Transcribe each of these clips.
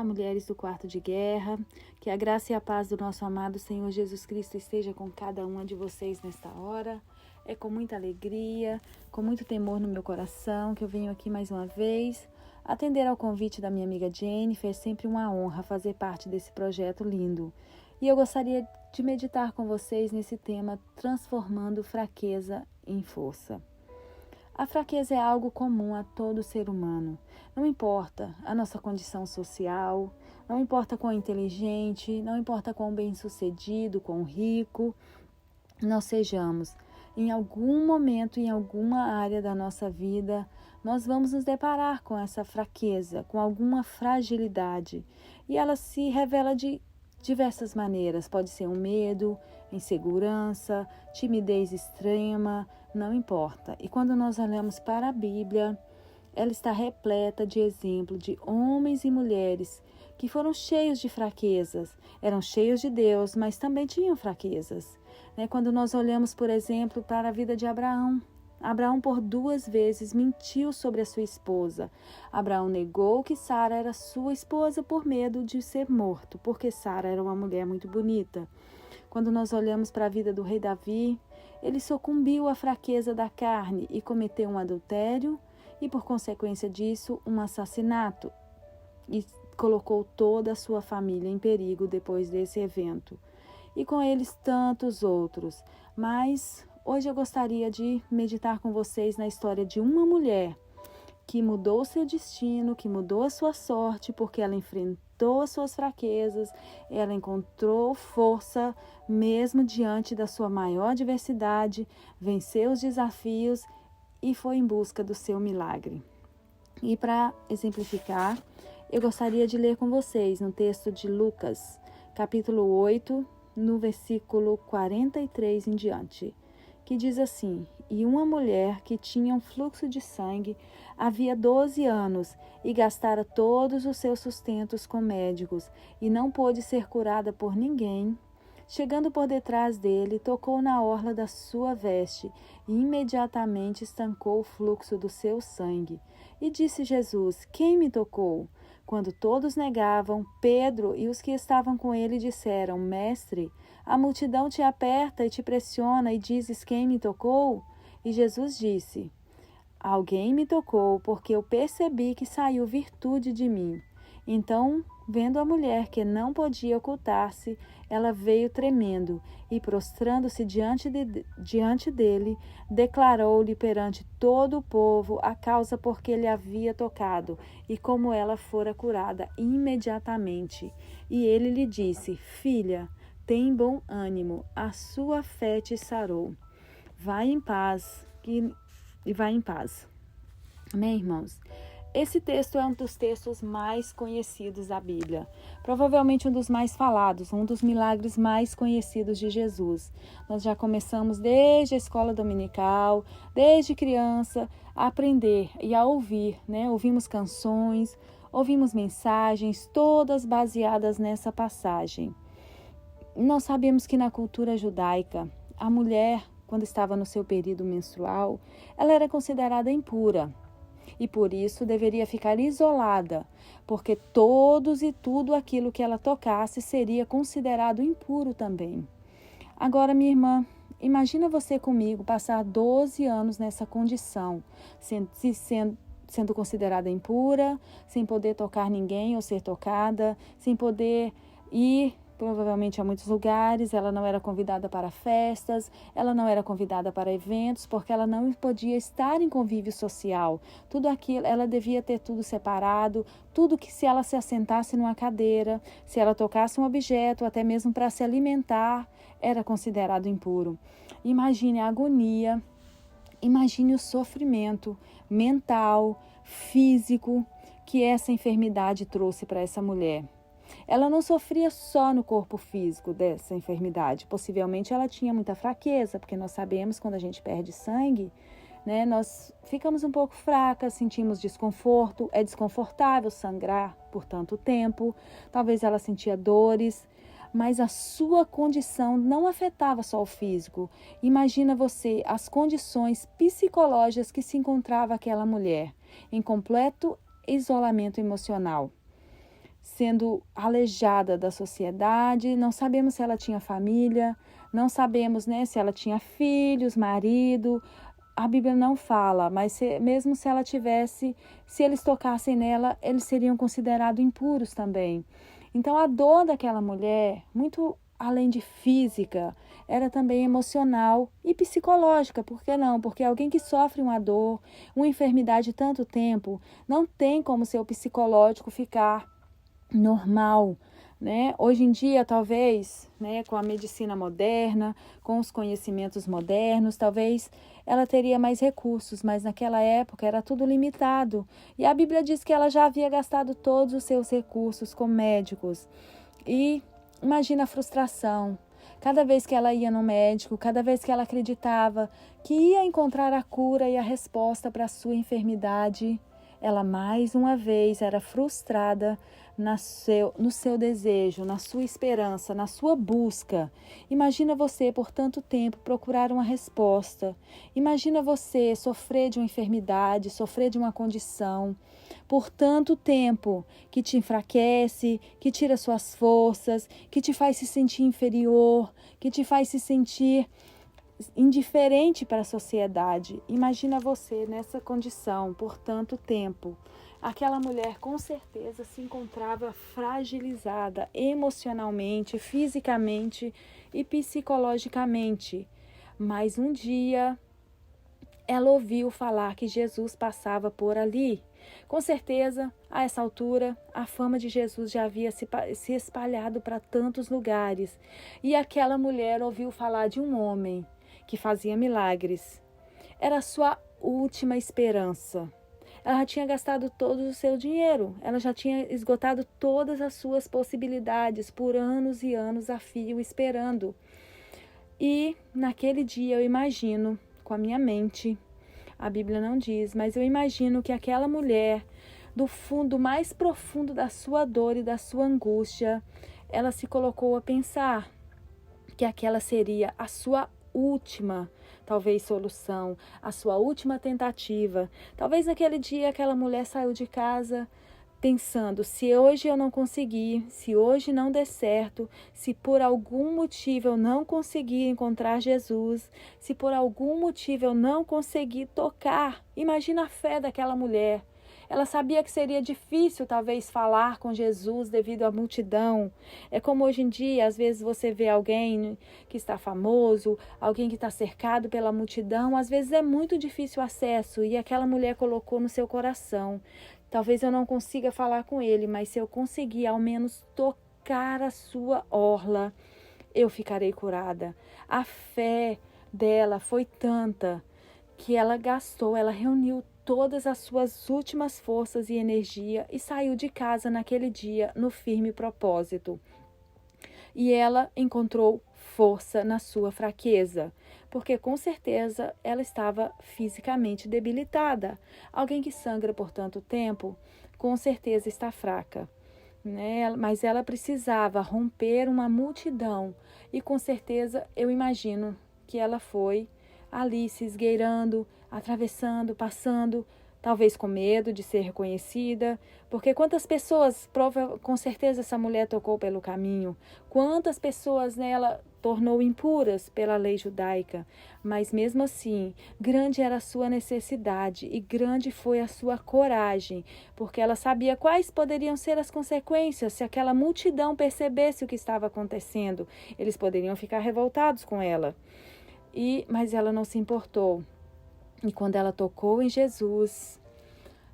Olá, mulheres do quarto de guerra. Que a graça e a paz do nosso amado Senhor Jesus Cristo esteja com cada uma de vocês nesta hora. É com muita alegria, com muito temor no meu coração que eu venho aqui mais uma vez atender ao convite da minha amiga Jennifer. É sempre uma honra fazer parte desse projeto lindo. E eu gostaria de meditar com vocês nesse tema, transformando fraqueza em força. A fraqueza é algo comum a todo ser humano. Não importa a nossa condição social, não importa quão inteligente, não importa quão bem-sucedido, quão rico nós sejamos. Em algum momento, em alguma área da nossa vida, nós vamos nos deparar com essa fraqueza, com alguma fragilidade. E ela se revela de diversas maneiras. Pode ser um medo, insegurança, timidez extrema, não importa. E quando nós olhamos para a Bíblia, ela está repleta de exemplos de homens e mulheres que foram cheios de fraquezas, eram cheios de Deus, mas também tinham fraquezas. Quando nós olhamos, por exemplo, para a vida de Abraão, Abraão por 2 vezes mentiu sobre a sua esposa. Abraão negou que Sara era sua esposa por medo de ser morto, porque Sara era uma mulher muito bonita. Quando nós olhamos para a vida do rei Davi, ele sucumbiu à fraqueza da carne e cometeu um adultério e, por consequência disso, um assassinato. E colocou toda a sua família em perigo depois desse evento. E com eles tantos outros. Mas hoje eu gostaria de meditar com vocês na história de uma mulher que mudou seu destino, que mudou a sua sorte, porque ela enfrentou as suas fraquezas, ela encontrou força mesmo diante da sua maior adversidade, venceu os desafios e foi em busca do seu milagre. E para exemplificar, eu gostaria de ler com vocês no texto de Lucas, capítulo 8, no versículo 43 em diante, que diz assim: E uma mulher que tinha um fluxo de sangue havia 12 anos e gastara todos os seus sustentos com médicos e não pôde ser curada por ninguém, chegando por detrás dele, tocou na orla da sua veste e imediatamente estancou o fluxo do seu sangue. E disse Jesus: Quem me tocou? Quando todos negavam, Pedro e os que estavam com ele disseram: Mestre, a multidão te aperta e te pressiona e dizes: Quem me tocou? E Jesus disse: Alguém me tocou, porque eu percebi que saiu virtude de mim. Então, vendo a mulher que não podia ocultar-se, ela veio tremendo e, prostrando-se diante dele, declarou-lhe perante todo o povo a causa por que ele havia tocado e como ela fora curada imediatamente. E ele lhe disse: Filha, tem bom ânimo, a sua fé te sarou. Vai em paz e vai em paz. Amém, irmãos? Esse texto é um dos textos mais conhecidos da Bíblia, provavelmente um dos mais falados, um dos milagres mais conhecidos de Jesus. Nós já começamos desde a escola dominical, desde criança, a aprender e a ouvir, Ouvimos canções, ouvimos mensagens, todas baseadas nessa passagem. Nós sabemos que na cultura judaica, a mulher, quando estava no seu período menstrual, ela era considerada impura. E por isso deveria ficar isolada, porque todos e tudo aquilo que ela tocasse seria considerado impuro também. Agora, minha irmã, imagina você comigo passar 12 anos nessa condição, sendo considerada impura, sem poder tocar ninguém ou ser tocada, sem poder ir provavelmente a muitos lugares. Ela não era convidada para festas, ela não era convidada para eventos, porque ela não podia estar em convívio social. Tudo aquilo, ela devia ter tudo separado, tudo que se ela se assentasse numa cadeira, se ela tocasse um objeto, até mesmo para se alimentar, era considerado impuro. Imagine a agonia, imagine o sofrimento mental, físico, que essa enfermidade trouxe para essa mulher. Ela não sofria só no corpo físico dessa enfermidade. Possivelmente ela tinha muita fraqueza, porque nós sabemos que quando a gente perde sangue, nós ficamos um pouco fracas, sentimos desconforto, é desconfortável sangrar por tanto tempo. Talvez ela sentia dores, mas a sua condição não afetava só o físico. Imagina você as condições psicológicas que se encontrava aquela mulher, em completo isolamento emocional. sendo aleijada da sociedade, não sabemos se ela tinha família, não sabemos, né, se ela tinha filhos, marido. A Bíblia não fala, mas mesmo se ela tivesse, se eles tocassem nela, eles seriam considerados impuros também. Então a dor daquela mulher, muito além de física, era também emocional e psicológica. Por que não? Porque alguém que sofre uma dor, uma enfermidade tanto tempo, não tem como seu psicológico ficar normal, né? Hoje em dia, talvez, né, com a medicina moderna, com os conhecimentos modernos, talvez ela teria mais recursos, mas naquela época era tudo limitado. E a Bíblia diz que ela já havia gastado todos os seus recursos com médicos. E imagina a frustração. Cada vez que ela ia no médico, cada vez que ela acreditava que ia encontrar a cura e a resposta para a sua enfermidade, ela mais uma vez era frustrada no seu desejo, na sua esperança, na sua busca. Imagina você por tanto tempo procurar uma resposta. Imagina você sofrer de uma enfermidade, sofrer de uma condição por tanto tempo que te enfraquece, que tira suas forças, que te faz se sentir inferior, que te faz se sentir indiferente para a sociedade. Imagina você nessa condição por tanto tempo. Aquela mulher com certeza se encontrava fragilizada emocionalmente, fisicamente e psicologicamente. Mas um dia ela ouviu falar que Jesus passava por ali. Com certeza, a essa altura, a fama de Jesus já havia se espalhado para tantos lugares. E aquela mulher ouviu falar de um homem que fazia milagres. Era a sua última esperança. Ela já tinha gastado todo o seu dinheiro, ela já tinha esgotado todas as suas possibilidades por anos e anos a fio esperando. E naquele dia eu imagino, com a minha mente, a Bíblia não diz, mas eu imagino que aquela mulher, do fundo mais profundo da sua dor e da sua angústia, ela se colocou a pensar que aquela seria a sua última, talvez, solução, a sua última tentativa. Talvez naquele dia aquela mulher saiu de casa pensando, se hoje eu não conseguir, se hoje não der certo, se por algum motivo eu não conseguir encontrar Jesus, se por algum motivo eu não conseguir tocar, imagina a fé daquela mulher. Ela sabia que seria difícil, talvez, falar com Jesus devido à multidão. É como hoje em dia, às vezes você vê alguém que está famoso, alguém que está cercado pela multidão, às vezes é muito difícil o acesso, e aquela mulher colocou no seu coração. Talvez eu não consiga falar com ele, mas se eu conseguir ao menos tocar a sua orla, eu ficarei curada. A fé dela foi tanta que ela reuniu todas as suas últimas forças e energia e saiu de casa naquele dia no firme propósito. E ela encontrou força na sua fraqueza, porque com certeza ela estava fisicamente debilitada. Alguém que sangra por tanto tempo, com certeza está fraca, né? Mas ela precisava romper uma multidão e com certeza eu imagino que ela foi ali se esgueirando, atravessando, passando, talvez com medo de ser reconhecida, porque quantas pessoas, com certeza essa mulher tocou pelo caminho, quantas pessoas nela tornou impuras pela lei judaica, mas mesmo assim, grande era a sua necessidade e grande foi a sua coragem, porque ela sabia quais poderiam ser as consequências se aquela multidão percebesse o que estava acontecendo. Eles poderiam ficar revoltados com ela. Mas ela não se importou. E quando ela tocou em Jesus,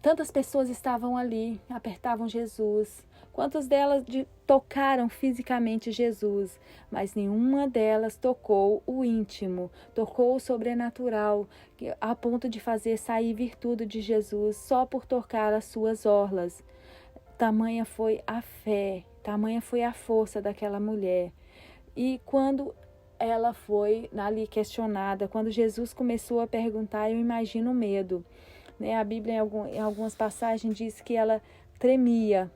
tantas pessoas estavam ali, apertavam Jesus. Quantas delas tocaram fisicamente Jesus, mas nenhuma delas tocou o íntimo, tocou o sobrenatural, a ponto de fazer sair virtude de Jesus só por tocar as suas orlas. Tamanha foi a fé, tamanha foi a força daquela mulher. E quando ela foi ali questionada, quando Jesus começou a perguntar, eu imagino o medo, né? A Bíblia em algumas passagens diz que ela tremia,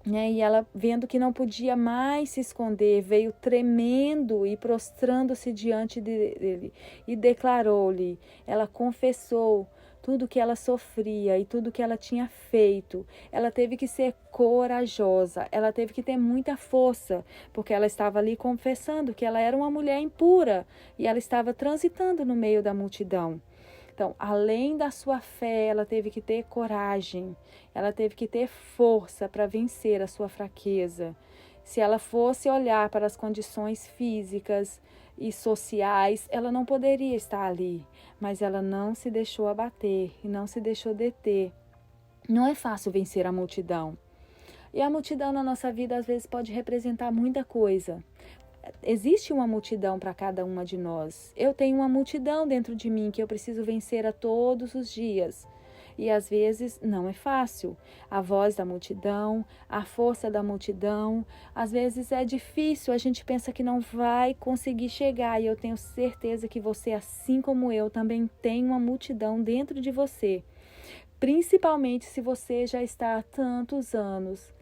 né? E ela, vendo que não podia mais se esconder, veio tremendo e prostrando-se diante dele e declarou-lhe, ela confessou tudo que ela sofria e tudo que ela tinha feito. Ela teve que ser corajosa, ela teve que ter muita força, porque ela estava ali confessando que ela era uma mulher impura e ela estava transitando no meio da multidão. Então, além da sua fé, ela teve que ter coragem, ela teve que ter força para vencer a sua fraqueza. Se ela fosse olhar para as condições físicas e sociais, ela não poderia estar ali, mas ela não se deixou abater e não se deixou deter. Não é fácil vencer a multidão. E a multidão na nossa vida às vezes pode representar muita coisa. Existe uma multidão para cada uma de nós. Eu tenho uma multidão dentro de mim que eu preciso vencer a todos os dias. E às vezes não é fácil. A voz da multidão, a força da multidão, às vezes é difícil, a gente pensa que não vai conseguir chegar. E eu tenho certeza que você, assim como eu, também tem uma multidão dentro de você. Principalmente se você já está há tantos anos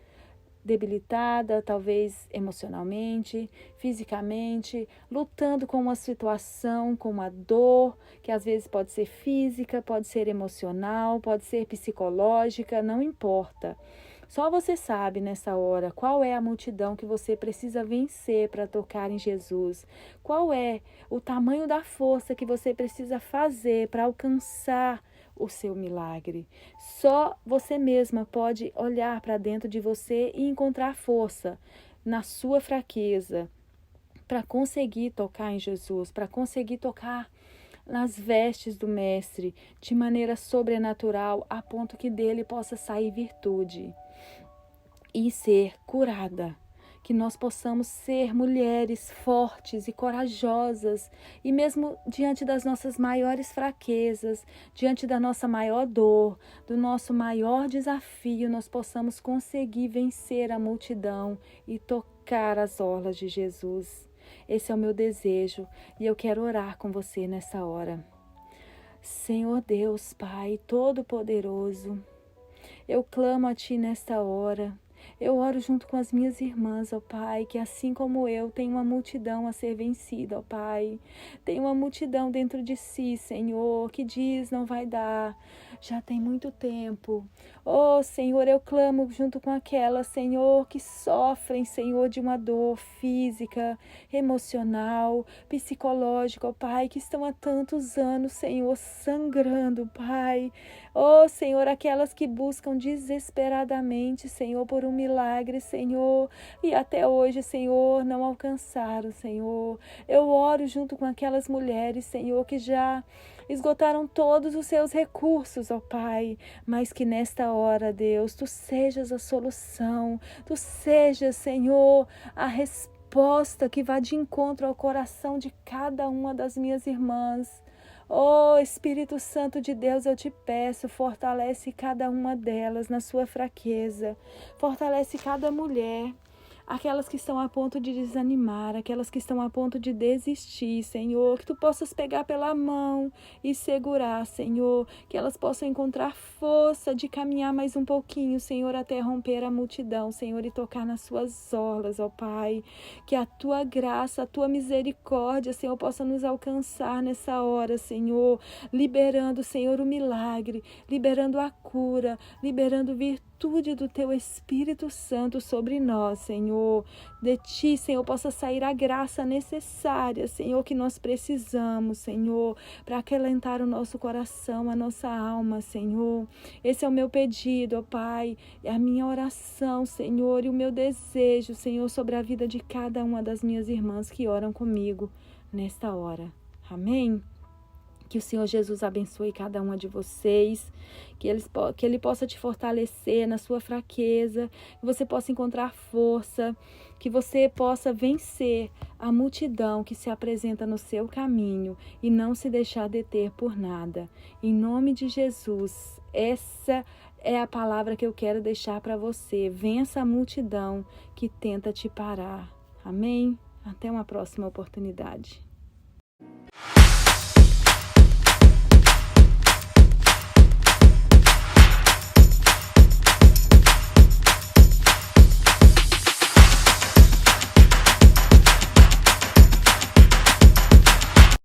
debilitada, talvez emocionalmente, fisicamente, lutando com uma situação, com uma dor, que às vezes pode ser física, pode ser emocional, pode ser psicológica, não importa. Só você sabe nessa hora qual é a multidão que você precisa vencer para tocar em Jesus. Qual é o tamanho da força que você precisa fazer para alcançar o seu milagre. Só você mesma pode olhar para dentro de você e encontrar força na sua fraqueza para conseguir tocar em Jesus, para conseguir tocar nas vestes do Mestre de maneira sobrenatural, a ponto que dele possa sair virtude e ser curada. Que nós possamos ser mulheres fortes e corajosas, e mesmo diante das nossas maiores fraquezas, diante da nossa maior dor, do nosso maior desafio, nós possamos conseguir vencer a multidão e tocar as orlas de Jesus. Esse é o meu desejo e eu quero orar com você nessa hora. Senhor Deus, Pai Todo-Poderoso, eu clamo a Ti nesta hora. Eu oro junto com as minhas irmãs, ó Pai, que assim como eu, tem uma multidão a ser vencida, ó Pai. Tem uma multidão dentro de si, Senhor, que diz não vai dar. Já tem muito tempo. Oh, Senhor, eu clamo junto com aquelas, Senhor, que sofrem, Senhor, de uma dor física, emocional, psicológica, ó Pai, que estão há tantos anos, Senhor, sangrando, Pai. Oh, Senhor, aquelas que buscam desesperadamente, Senhor, por um milagre, Senhor, e até hoje, Senhor, não alcançaram, Senhor. Eu oro junto com aquelas mulheres, Senhor, que já esgotaram todos os seus recursos, ó Pai, mas que nesta hora, Deus, Tu sejas a solução, Tu sejas, Senhor, a resposta que vá de encontro ao coração de cada uma das minhas irmãs. Oh, Espírito Santo de Deus, eu te peço, fortalece cada uma delas na sua fraqueza, fortalece cada mulher, aquelas que estão a ponto de desanimar, aquelas que estão a ponto de desistir, Senhor, que Tu possas pegar pela mão e segurar, Senhor, que elas possam encontrar força de caminhar mais um pouquinho, Senhor, até romper a multidão, Senhor, e tocar nas suas orlas, ó Pai, que a Tua graça, a Tua misericórdia, Senhor, possa nos alcançar nessa hora, Senhor, liberando, Senhor, o milagre, liberando a cura, liberando virtude do Teu Espírito Santo sobre nós, Senhor. De Ti, Senhor, possa sair a graça necessária, Senhor, que nós precisamos, Senhor, para acalentar o nosso coração, a nossa alma, Senhor. Esse é o meu pedido, ó Pai, é a minha oração, Senhor, e o meu desejo, Senhor, sobre a vida de cada uma das minhas irmãs que oram comigo nesta hora. Amém? Que o Senhor Jesus abençoe cada uma de vocês, que Ele possa te fortalecer na sua fraqueza, que você possa encontrar força, que você possa vencer a multidão que se apresenta no seu caminho e não se deixar deter por nada. Em nome de Jesus, essa é a palavra que eu quero deixar para você. Vença a multidão que tenta te parar. Amém? Até uma próxima oportunidade.